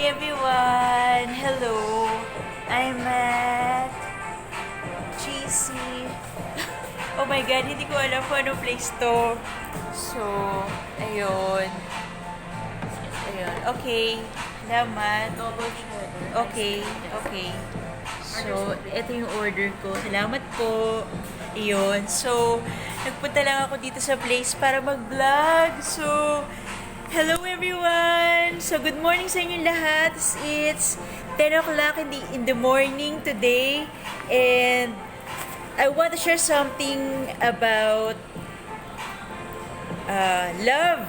everyone! Hello! I'm at GC. Oh my God, hindi ko alam kung anong place to. So, ayun. Okay. Salamat. Okay. So, ito yung order ko. Salamat po. Ayun. So, nagpunta lang ako dito sa place para mag-vlog. So, hello everyone! So, good morning sa inyo lahat. It's 10 o'clock in the morning today. And I want to share something about love.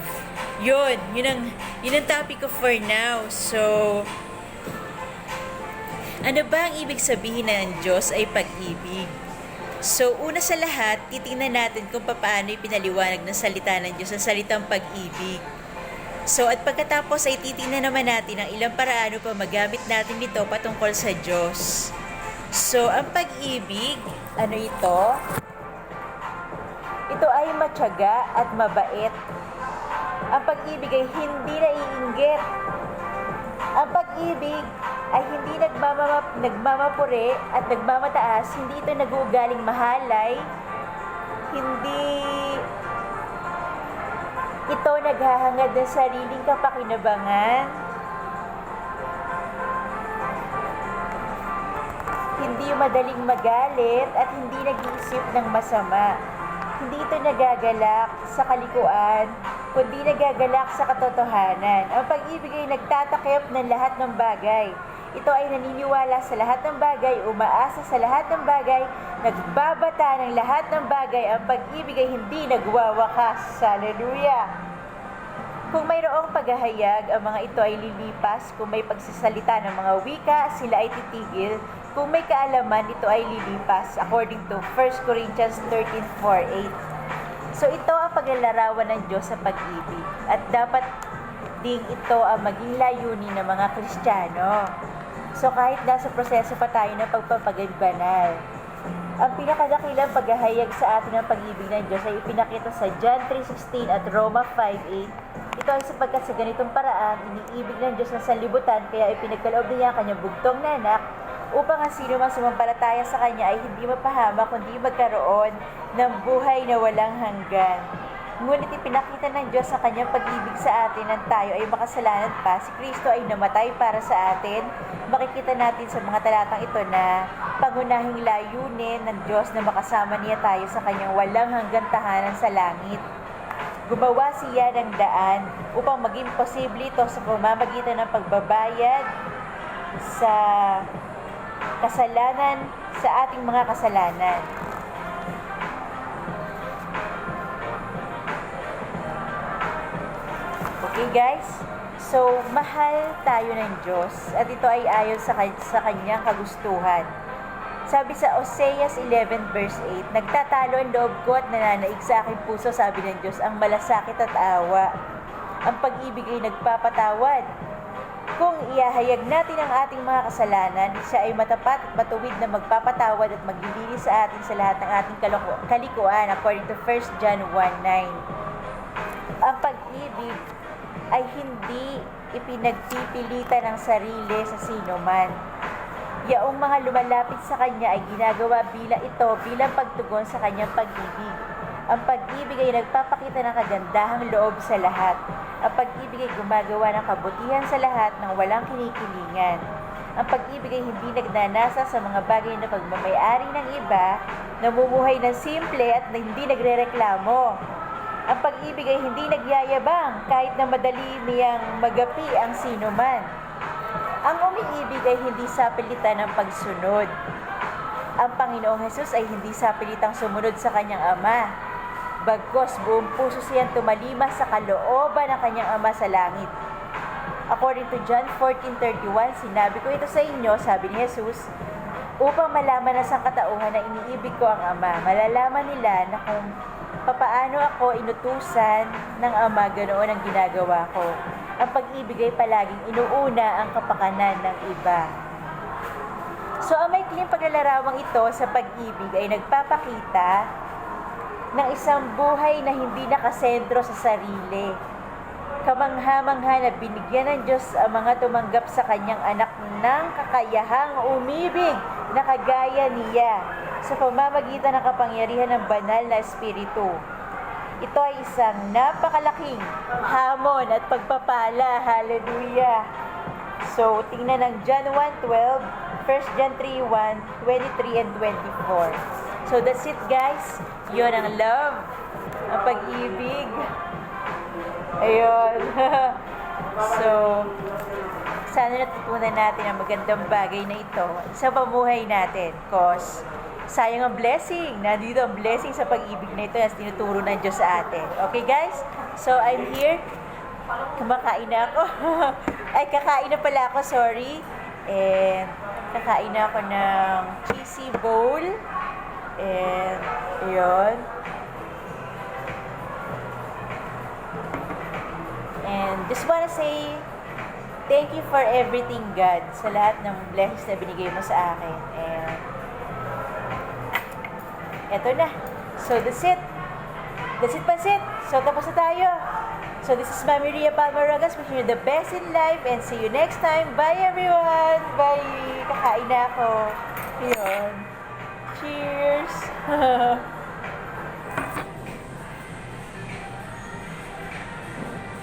Yun ang topic ko for now. So, ano ba ang ibig sabihin ng Diyos ay pag-ibig? So, una sa lahat, titingnan natin kung paano ipinaliwanag ng salita ng Diyos, ang salitang pag-ibig. So, at pagkatapos ay titingnan naman natin ang ilang paraano pa magamit natin dito patungkol sa Diyos. So, ang pag-ibig, ano ito? Ito ay matyaga at mabait. Ang pag-ibig ay hindi naiinggit. Ang pag-ibig ay hindi nagmamapuri at nagmamataas. Hindi ito nag-uugaling mahalay. Hindi ito naghahangad ng sariling kapakinabangan. Hindi madaling magalit at hindi nag-iisip ng masama. Hindi ito nagagalak sa kalikuan, kundi nagagalak sa katotohanan. Ang pag-ibig ay nagtatakip ng lahat ng bagay. Ito ay naniniwala sa lahat ng bagay, umaasa sa lahat ng bagay, nagbabata ng lahat ng bagay. Ang pag-ibig ay hindi nagwawakas. Hallelujah! Kung mayroong paghahayag, ang mga ito ay lilipas. Kung may pagsasalita ng mga wika, sila ay titigil. Kung may kaalaman, ito ay lilipas. According to 1 Corinthians 13:4-8. So ito ang paglalarawan ng Diyos sa pag-ibig. At dapat ding ito ang maging layunin ng mga Kristiyano. So kahit nasa proseso pa tayo ng pagpapagbanal, ang pinakadakilang paghahayag sa atin ng pag-ibig ng Diyos ay ipinakita sa John 3:16 at Roma 5:8. Ito ay sapagkat sa ganitong paraan, iniibig ng Diyos ng sanlibutan, kaya ipinagkaloob niya ang kanyang bugtong na anak, upang ang sino man sumampalataya sa kanya ay hindi mapahama, kundi magkaroon ng buhay na walang hanggan. Ngunit ipinakita ng Diyos sa kanyang pag-ibig sa atin nang tayo ay makasalanan pa. Si Kristo ay namatay para sa atin. Makikita natin sa mga talatang ito na pangunahing layunin ng Diyos na makasama niya tayo sa kanyang walang hanggang tahanan sa langit. Gumawa siya ng daan upang maging posible ito sa pamamagitan ng pagbabayad sa kasalanan, sa ating mga kasalanan. Okay guys? So, mahal tayo ng Diyos at ito ay ayon sa kanyang kagustuhan. Sabi sa Oseas 11 verse 8, nagtatalo ang loob ko at nananaig sa aking puso, sabi ng Diyos, ang malasakit at awa. Ang pag-ibig ay nagpapatawad. Kung iahayag natin ang ating mga kasalanan, siya ay matapat at matuwid na magpapatawad at maglilinis sa atin sa lahat ng ating kalikuan, according to 1 John 1:9. Ang pag-ibig ay hindi ipinagpipilitan ng sarili sa sino man. Yaong mga lumalapit sa kanya ay ginagawa bilang pagtugon sa kanyang pag-ibig. Ang pag-ibig ay nagpapakita ng kagandahang loob sa lahat. Ang pag-ibig ay gumagawa ng kabutihan sa lahat ng walang kinikilingan. Ang pag-ibig ay hindi nagnanasa sa mga bagay na pagmamayari ng iba, namumuhay ng simple at hindi nagrereklamo. Ang pag-ibig ay hindi nagyayabang kahit na madali niyang magapi ang sino man. Ang umiibig ay hindi sapilitan ng pagsunod. Ang Panginoong Hesus ay hindi sapilitang sumunod sa kanyang Ama. Bagkus buong puso siyang tumalima sa kalooban ng kanyang Ama sa langit. According to John 14:31, sinabi ko ito sa inyo, sabi ni Jesus, upang malaman ng sangkatauhan na iniibig ko ang Ama. Malalaman nila na kung papaano ako inutusan ng Ama, ganoon ang ginagawa ko. Ang pag-ibig ay palaging inuuna ang kapakanan ng iba. So, ang maikling paglalarawang ito sa pag-ibig ay nagpapakita ng isang buhay na hindi nakasentro sa sarili. kamangha-mangha na binigyan ng Diyos ang mga tumanggap sa kanyang anak ng kakayahang umibig na kagaya niya sa pamamagitan ng kapangyarihan ng banal na espiritu. Ito ay isang napakalaking hamon at pagpapala. Hallelujah! So, tingnan ng John 1:12, 1 John 3:1, 23 and 24. So, that's it guys. Yun ang love, ang pag-ibig. Ayun. So, sana natutunan natin ang magandang bagay na ito sa pamuhay natin. Cause, sayang ang blessing. Nandito ang blessing sa pag-ibig na ito na tinuturo ng Diyos sa atin. Okay guys? So, I'm here. Kumakain na ako. Ay, kakain na pala ako, sorry. And, kakain na ako ng cheesy bowl. And, yun. And, just wanna say, thank you for everything, God, sa lahat ng blessings na binigay mo sa akin. And, eto na. So, that's it. That's it, Pansit. So, tapos na tayo. So, this is Mami Ria Palmaragas, wishing you the best in life and see you next time. Bye, everyone! Bye! Kakain na ako. Yun. Cheers!